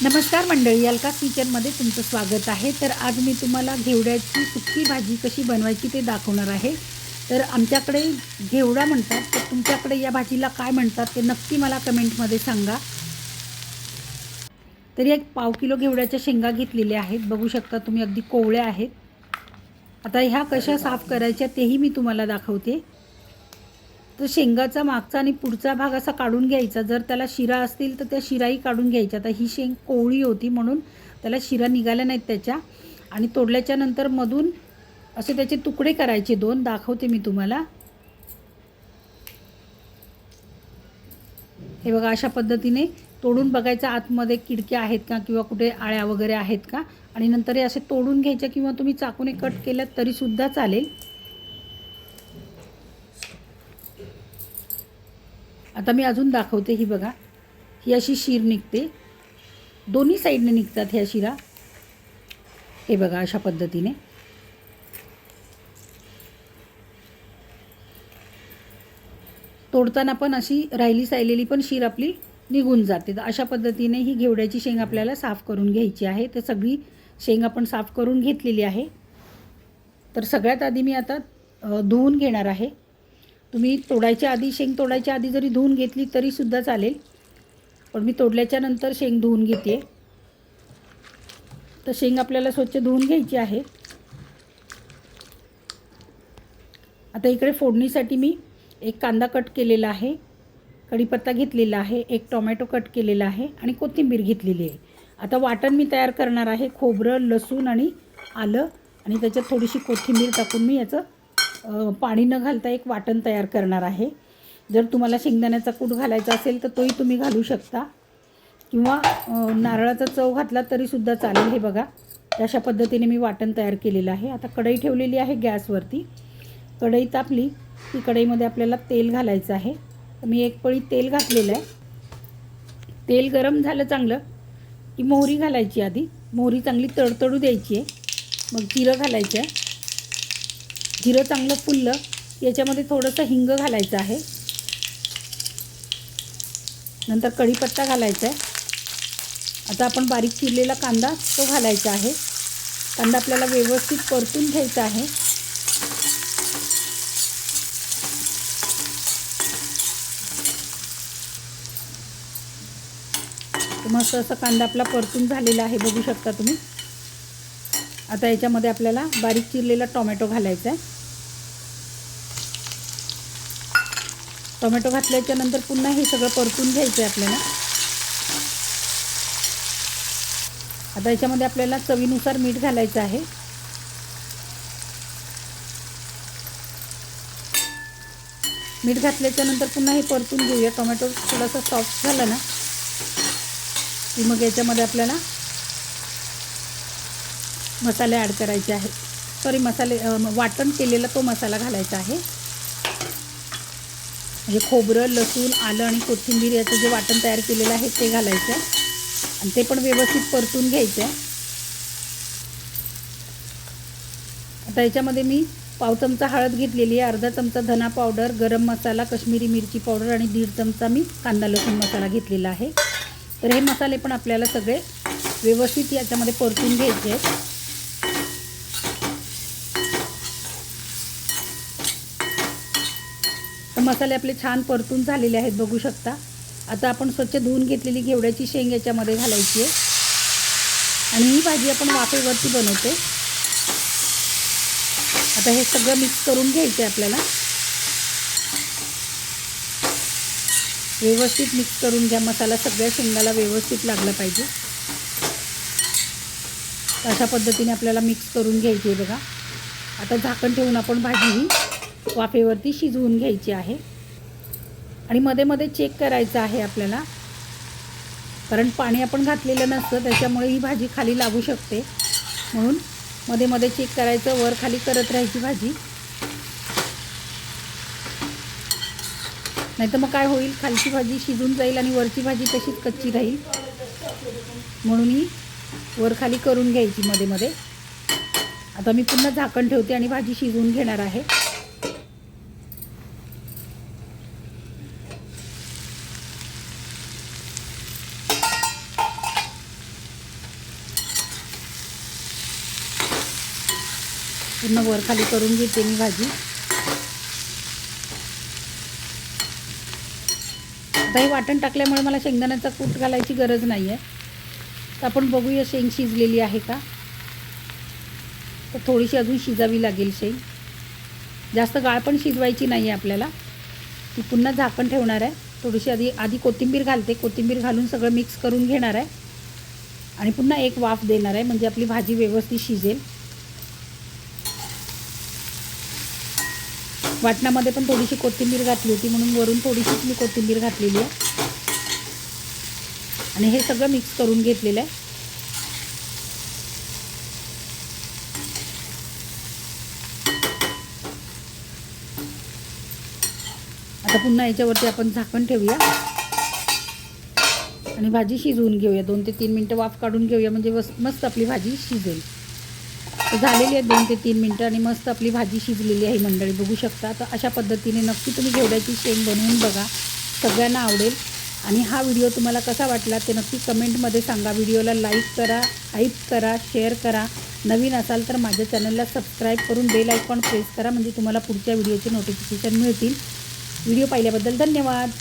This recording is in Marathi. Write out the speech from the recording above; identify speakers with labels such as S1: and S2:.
S1: नमस्कार मंडळी, अलका किचनमध्ये तुमचं स्वागत आहे। तर आज मी तुम्हाला घेवड्याची सुक्की भाजी कशी बनवायची ते दाखवणार आहे। तर आमच्याकडे घेवडा म्हणतात, तर तुमच्याकडे या भाजीला काय म्हणतात ते नक्की मला कमेंटमध्ये सांगा। तरी एक पाव किलो घेवड्याच्या शेंगा घेतलेल्या आहेत, बघू शकता तुम्ही, अगदी कोवळ्या आहेत। आता ह्या कशा साफ करायच्या तेही मी तुम्हाला दाखवते। तर शेंगाचा मागचा आणि पुढचा भाग असा काढून घ्यायचा। जर त्याला शिरा असतील तर त्या शिराही काढून घ्यायच्या। आता ही शेंग कोवळी होती म्हणून त्याला शिरा निघाल्या नाहीत त्याच्या, आणि तोडल्याच्या नंतर मधून असे त्याचे तुकडे करायचे दोन, दाखवते मी तुम्हाला। हे बघा, अशा पद्धतीने तोडून बघायचं आतमध्ये किडक्या आहेत का किंवा कुठे आळ्या वगैरे आहेत का, आणि नंतर हे असे तोडून घ्यायचे किंवा तुम्ही चाकूने कट केलं तरीसुद्धा चालेल। आता मी अजून दाखवते। ही बघा, ही अशी शीर निघते, दोन्ही साईडने निघतात ह्या शिरा। हे बघा, अशा पद्धतीने तोडताना पण अशी राहिली सायलेली पण शीर आपली निघून जाते। तर अशा पद्धतीने ही घेवड्याची शेंग आपल्याला साफ करून घ्यायची आहे। तर सगळी शेंग आपण साफ करून घेतलेली आहे। तर सगळ्यात आधी मी आता धुवून घेणार आहे। तुम्ही तोडायच्या आधी, शेंग तोडायच्या आधी जरी धुवून घेतली तरीसुद्धा चालेल, पण मी तोडल्याच्या नंतर शेंग धुवून घेते। तर शेंग आपल्याला स्वच्छ धुवून घ्यायची आहे। आता इकडे फोडणीसाठी मी एक कांदा कट केलेला आहे, कढीपत्ता घेतलेला आहे, एक टोमॅटो कट केलेला आहे आणि कोथिंबीर घेतलेली आहे। आता वाटण मी तयार करणार आहे। खोबरं, लसूण आणि आलं, आणि त्याच्यात थोडीशी कोथिंबीर टाकून मी याचं पाणी न घालता एक वाटण तयार करणार आहे। जर तुम्हाला शेंगदाण्याचा कूट घालायचा असेल तर तोही तुम्ही घालू शकता, किंवा नारळाचा चव घातला तरीसुद्धा चालेल। हे बघा, अशा पद्धतीने मी वाटण तयार केलेलं आहे। आता कढई ठेवलेली आहे गॅसवरती। कढई तापली की कढईमध्ये आपल्याला तेल घालायचं आहे। तर मी एक पळी तेल घातलेलं आहे। तेल गरम झालं चांगलं की मोहरी घालायची। आधी मोहरी चांगली तडतडू द्यायची आहे, मग जिरं घालायचं आहे। जिरं चांगलं फुललं, याच्यामध्ये थोडंसं हिंग घालायचं आहे, नंतर कढीपत्ता घालायचा आहे। आता आपण बारीक चिरलेला कांदा तो घालायचा आहे। कांदा आपल्याला व्यवस्थित परतून घ्यायचा आहे। मस्त असा कांदा आपला परतून झालेला आहे, बघू शकता तुम्ही। आता याच्यामध्ये आपल्याला बारीक चिरलेला टोमॅटो घालायचा आहे। टोमॅटो घातल्याच्या नंतर पुन्हा हे सगळं परतून घ्यायचं आहे आपल्याला। आता याच्यामध्ये आपल्याला चवीनुसार मीठ घालायचं आहे। मीठ घातल्याच्या नंतर पुन्हा हे परतून घेऊया। टोमॅटो थोडासा सॉफ्ट झाला ना की मग याच्यामध्ये आपल्याला मसाले ॲड करायचे आहेत। वाटण केलेला तो मसाला घालायचा आहे। म्हणजे खोबरं, लसूण, आलं आणि कोथिंबीर याचं जे वाटण तयार केलेलं आहे ते घालायचं आहे, आणि ते पण व्यवस्थित परतून घ्यायचं आहे। आता याच्यामध्ये मी पाव चमचा हळद घेतलेली आहे, अर्धा चमचा धना पावडर, गरम मसाला, काश्मीरी मिरची पावडर आणि 1.5 चमचा मी कांदा लसूण मसाला घेतलेला आहे। तर हे मसाले पण आपल्याला सगळे व्यवस्थित याच्यामध्ये परतून घ्यायचे आहेत। तर मसाले आपले छान परतून झालेले आहेत, बघू शकता। आता आपण स्वच्छ धुवून घेतलेली घेवड्याची शेंग याच्यामध्ये घालायची आहे, आणि ही भाजी आपण वाफेवरती बनवते। आता हे सगळं मिक्स करून घ्यायचं आहे आपल्याला। व्यवस्थित मिक्स करून घ्या, मसाला सगळ्या शेंगाला व्यवस्थित लागला पाहिजे। अशा पद्धतीने आपल्याला मिक्स करून घ्यायची आहे बघा। आता झाकण ठेवून आपण भाजी ही वाफेवरती शिजवून घ्यायची आहे, आणि मध्ये मध्ये चेक करायचं आहे आपल्याला, कारण पाणी आपण घातलेलं नसतं त्याच्यामुळे ही भाजी खाली लागू शकते। म्हणून मध्ये मध्ये चेक करायचं, वर खाली करत राहायची भाजी, नाहीतर मग काय होईल, खालची भाजी शिजून जाईल आणि वरची भाजी तशीच कच्ची राहील। म्हणून ही वर खाली करून घ्यायची मध्ये मध्ये। आता मी पुन्हा झाकण ठेवते आणि भाजी शिजवून घेणार आहे। पूर्ण वरखाली करून घेते मी भाजी. आता हे वाटण टाकल्यामुळे मला शेंगदाण्याचा कूट घालायची गरज नाही आहे. तर आपण बघूया शेंग शिजलेली आहे का. तर थोडीशी अजून शिजावी लागेल शेंग. जास्त गाळ पण शिजवायची नाही आहे आपल्याला. ती पुन्हा झाकण ठेवणार आहे. थोडीशी आधी कोथिंबीर घालते. कोथिंबीर घालून सगळं मिक्स करून घेणार आहे आणि पुन्हा एक वाफ देणार आहे, म्हणजे आपली भाजी व्यवस्थित शिजेल. वाटणामध्ये पण थोडीशी कोथिंबीर घातली होती, म्हणून वरून थोडीशीच मी कोथिंबीर घातलेली आहे आणि हे सगळं मिक्स करून घेतलेलं आहे. आता पुन्हा याच्यावरती आपण झाकण ठेवूया आणि भाजी शिजवून घेऊया. 2 ते 3 मिनटं वाफ काढून घेऊया, म्हणजे मस्त आपली भाजी शिजेल. झालेली आहे 2 ते 3 मिनटं आणि मस्त आपली भाजी शिजलेली आहे मंडळी, बघू शकता. तर अशा पद्धतीने नक्की तुम्ही घेवड्याची शेंग बनवून बघा, सगळ्यांना आवडेल. आणि हा व्हिडिओ तुम्हाला कसा वाटला ते नक्की कमेंटमध्ये सांगा. व्हिडिओला लाईक करा, हाईप करा, शेअर करा. नवीन असाल तर माझ्या चॅनलला सबस्क्राईब करून बेल आयकॉन प्रेस करा, म्हणजे तुम्हाला पुढच्या व्हिडिओचे नोटिफिकेशन मिळतील. व्हिडिओ पाहिल्याबद्दल धन्यवाद.